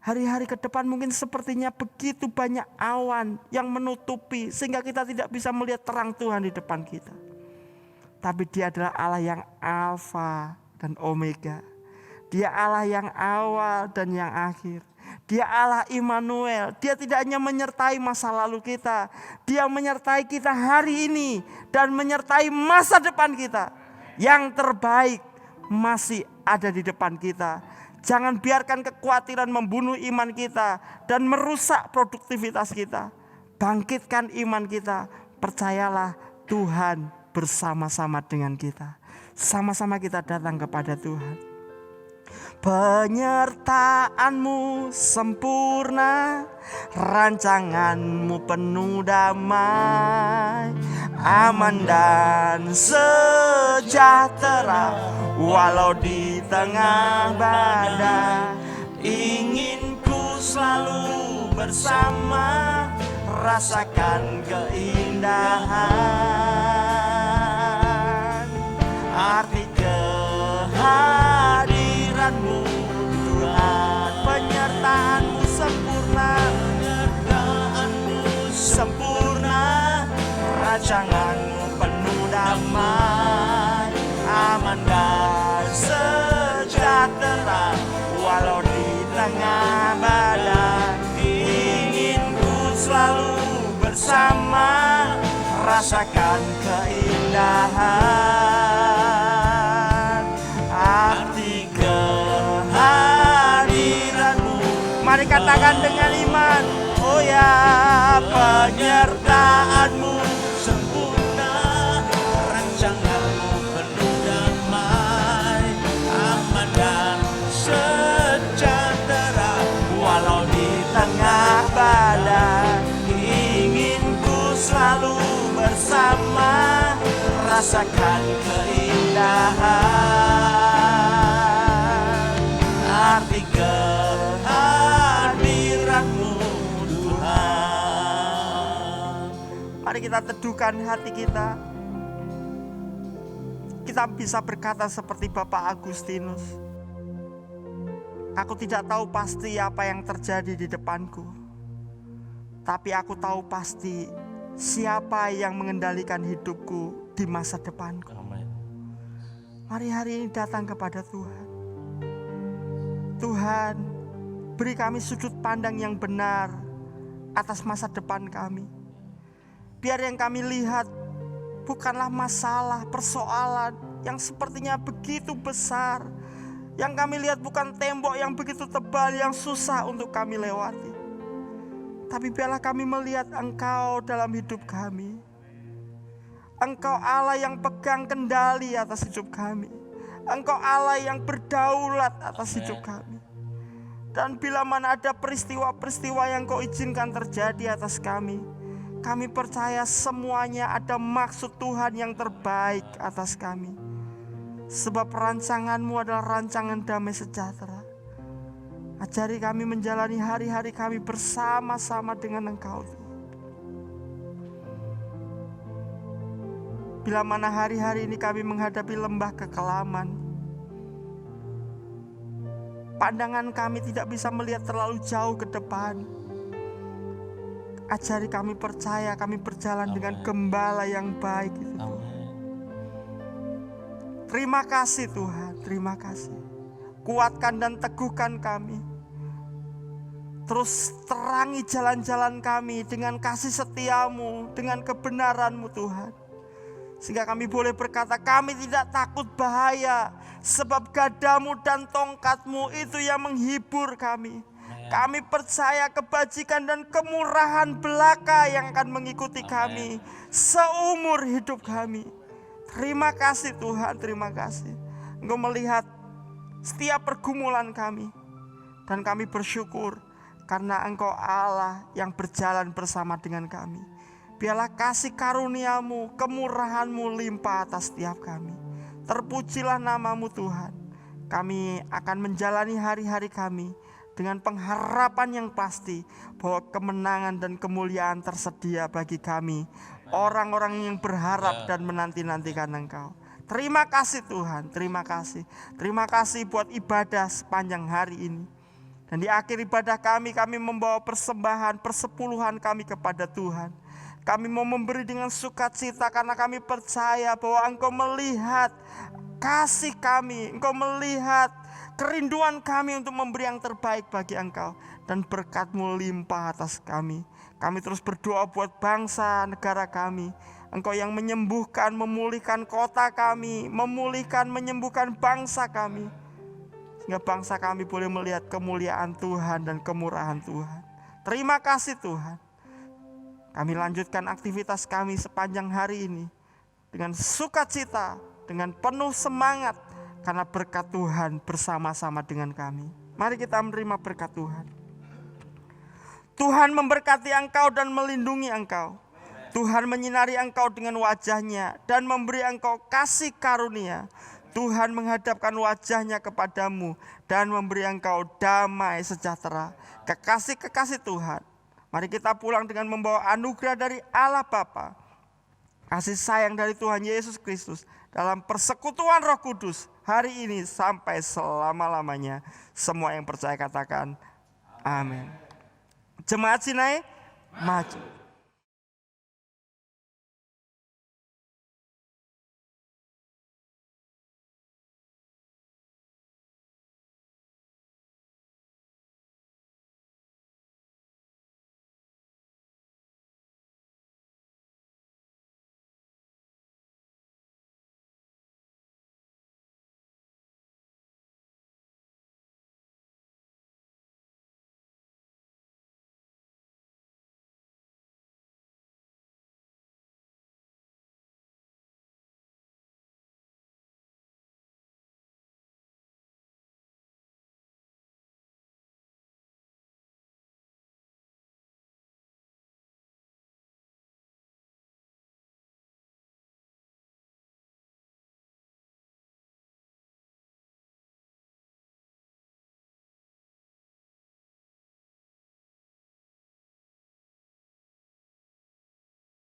Hari-hari ke depan mungkin sepertinya begitu banyak awan yang menutupi sehingga kita tidak bisa melihat terang Tuhan di depan kita. Tapi Dia adalah Allah yang Alfa dan Omega. Dia Allah yang awal dan yang akhir. Dia Allah Immanuel. Dia tidak hanya menyertai masa lalu kita, Dia menyertai kita hari ini dan menyertai masa depan kita. Yang terbaik masih ada di depan kita. Jangan biarkan kekhawatiran membunuh iman kita dan merusak produktivitas kita. Bangkitkan iman kita. Percayalah, Tuhan bersama-sama dengan kita. Sama-sama kita datang kepada Tuhan. Penyertaan-Mu sempurna, rancangan-Mu penuh damai, aman dan sejahtera walau di tengah badai. Ingin ku selalu bersama, rasakan keindahan arti kehadiran-Mu Tuhan. Penyertaan-Mu sempurna, rancangan-Mu penuh damai, aman dan sejahtera walau di tengah badai. Ingin ku selalu bersama, rasakan keindahan arti kehadiran-Mu. Mari katakan dengan iman, oh ya, penyertaan-Mu sempurna, rancangan-Mu penuh damai, aman dan sejahtera walau di tengah badai. Ingin ku selalu bersama, rasakan keindahan arti kehadiran-Mu Tuhan. Mari kita teduhkan hati kita. Kita bisa berkata seperti Bapak Agustinus, aku tidak tahu pasti apa yang terjadi di depanku, tapi aku tahu pasti siapa yang mengendalikan hidupku di masa depanku. Amin. Mari hari ini datang kepada Tuhan. Tuhan, beri kami sudut pandang yang benar atas masa depan kami. Biar yang kami lihat bukanlah masalah, persoalan yang sepertinya begitu besar. Yang kami lihat bukan tembok yang begitu tebal yang susah untuk kami lewati. Tapi biarlah kami melihat Engkau dalam hidup kami. Engkau Allah yang pegang kendali atas hidup kami. Engkau Allah yang berdaulat atas hidup kami. Dan bila mana ada peristiwa-peristiwa yang Kau izinkan terjadi atas kami percaya semuanya ada maksud Tuhan yang terbaik atas kami. Sebab rancangan-Mu adalah rancangan damai sejahtera. Ajari kami menjalani hari-hari kami bersama-sama dengan Engkau. Bila mana hari-hari ini kami menghadapi lembah kekelaman, pandangan kami tidak bisa melihat terlalu jauh ke depan. Ajari kami percaya kami berjalan dengan gembala yang baik itu. Terima kasih Tuhan, terima kasih. Kuatkan dan teguhkan kami. Terus terangi jalan-jalan kami dengan kasih setia-Mu, dengan kebenaran-Mu Tuhan. Sehingga kami boleh berkata kami tidak takut bahaya. Sebab gadamu dan tongkat-Mu itu yang menghibur kami. Kami percaya kebajikan dan kemurahan belaka yang akan mengikuti kami seumur hidup kami. Terima kasih Tuhan, terima kasih. Engkau melihat setiap pergumulan kami. Dan kami bersyukur karena Engkau Allah yang berjalan bersama dengan kami. Biarlah kasih karunia-Mu, kemurahan-Mu limpah atas setiap kami. Terpujilah nama-Mu Tuhan. Kami akan menjalani hari-hari kami dengan pengharapan yang pasti bahwa kemenangan dan kemuliaan tersedia bagi kami, orang-orang yang berharap dan menanti-nantikan Engkau. Terima kasih Tuhan, terima kasih. Terima kasih buat ibadah sepanjang hari ini. Dan di akhir ibadah kami membawa persembahan, persepuluhan kami kepada Tuhan. Kami mau memberi dengan sukacita karena kami percaya bahwa Engkau melihat kasih kami, Engkau melihat kerinduan kami untuk memberi yang terbaik bagi Engkau. Dan berkat-Mu limpah atas kami. Kami terus berdoa buat bangsa negara kami. Engkau yang menyembuhkan, memulihkan kota kami, memulihkan, menyembuhkan bangsa kami. Sehingga bangsa kami boleh melihat kemuliaan Tuhan dan kemurahan Tuhan. Terima kasih Tuhan. Kami lanjutkan aktivitas kami sepanjang hari ini dengan sukacita, dengan penuh semangat, karena berkat Tuhan bersama-sama dengan kami. Mari kita menerima berkat Tuhan. Tuhan memberkati engkau dan melindungi engkau. Tuhan menyinari engkau dengan wajah-Nya dan memberi engkau kasih karunia. Tuhan menghadapkan wajah-Nya kepadamu dan memberi engkau damai sejahtera. Kekasih-kekasih Tuhan, mari kita pulang dengan membawa anugerah dari Allah Bapa, kasih sayang dari Tuhan Yesus Kristus, dalam persekutuan Roh Kudus hari ini sampai selama-lamanya. Semua yang percaya katakan amin. Jemaat Sinai maju.